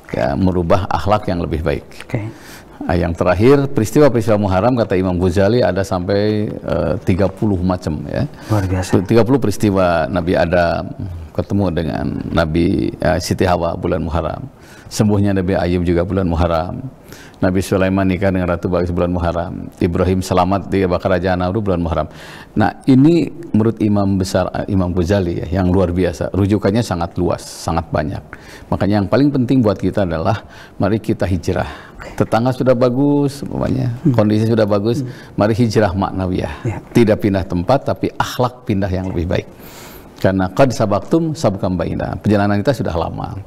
S2: Ya, merubah akhlak yang lebih baik. Yang terakhir, peristiwa-peristiwa Muharram kata Imam Ghazali ada sampai 30 macam ya.
S1: Luar biasa.
S2: 30 peristiwa Nabi Adam ketemu dengan Nabi Siti Hawa bulan Muharram. Sembuhnya Nabi Ayub juga bulan Muharram. Nabi Sulaiman nikah dengan Ratu Balkis bulan Muharram. Ibrahim selamat di kerajaan Namrud bulan Muharram. Nah, ini menurut Imam besar Imam Ghazali ya, yang luar biasa. Rujukannya sangat luas, sangat banyak. Makanya yang paling penting buat kita adalah mari kita hijrah. Tetangga sudah bagus, kondisi sudah bagus, mari hijrah maknawiyah. Tidak pindah tempat, tapi akhlak pindah yang lebih baik. Karena qad sabaqtum sabqan baina. Perjalanan kita sudah lama.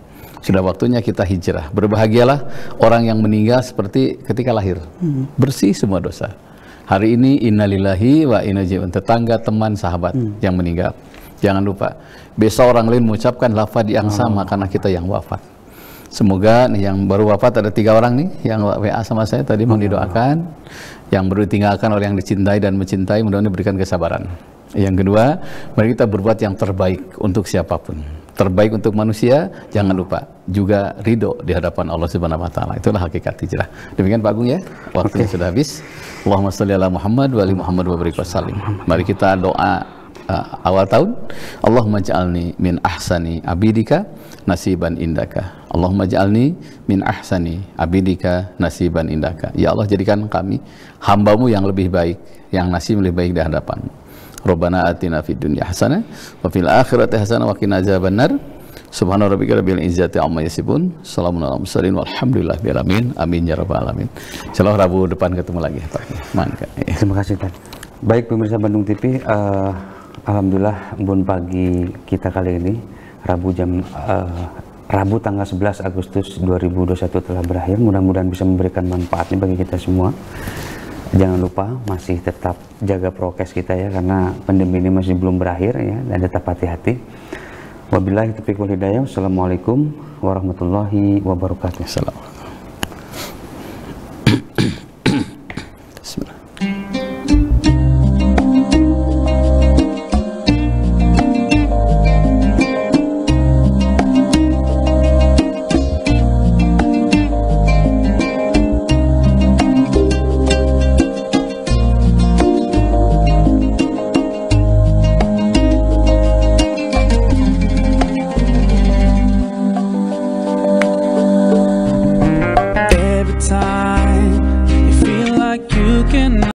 S2: Sudah waktunya kita hijrah. Berbahagialah orang yang meninggal seperti ketika lahir. Bersih semua dosa. Hari ini innalillahi wa inna ilaihi raji'un. Tetangga, teman, sahabat yang meninggal. Jangan lupa. Besok orang lain mengucapkan lafaz yang sama karena kita yang wafat. Semoga nih yang baru wafat ada 3 orang nih yang WA sama saya tadi mau didoakan. Yang baru ditinggalkan oleh yang dicintai dan mencintai, mudah-mudahan diberikan kesabaran. Yang kedua, mari kita berbuat yang terbaik untuk siapapun. Terbaik untuk manusia, jangan lupa juga ridho di hadapan Allah Subhanahu wa taala. Itulah hakikat hijrah. Demikian Pak Agung ya. Waktunya sudah habis. Allahumma shalli ala Muhammad wa ali Muhammad wa barik wasallim. Mari kita doa awal tahun. Allahumma ja'alni min ahsani abidika nasiban indaka. Allahumma ja'alni min ahsani abidika nasiban indaka. Ya Allah, jadikan kami hamba-Mu yang lebih baik, yang nasib lebih baik di hadapan-Mu. Rabbana atina fid dunya hasanah wa fil akhirati hasanah wa qina adzabannar. Subhana rabbika rabbil izzati amma yasifun. Salamun alal mursalin walhamdulillahirabbil alamin. Amin ya rabbal alamin. Insyaallah Rabu depan ketemu lagi Pak. Mangga.
S1: Terima kasih Tan. Baik pemirsa Bandung TV, alhamdulillah embun pagi kita kali ini Rabu tanggal 11 Agustus 2021 telah berakhir. Mudah-mudahan bisa memberikan manfaat bagi kita semua. Jangan lupa masih tetap jaga prokes kita ya, karena pandemi ini masih belum berakhir ya, dan tetap hati-hati. Wabillahi taufiq wal hidayah. Wassalamualaikum warahmatullahi wabarakatuh.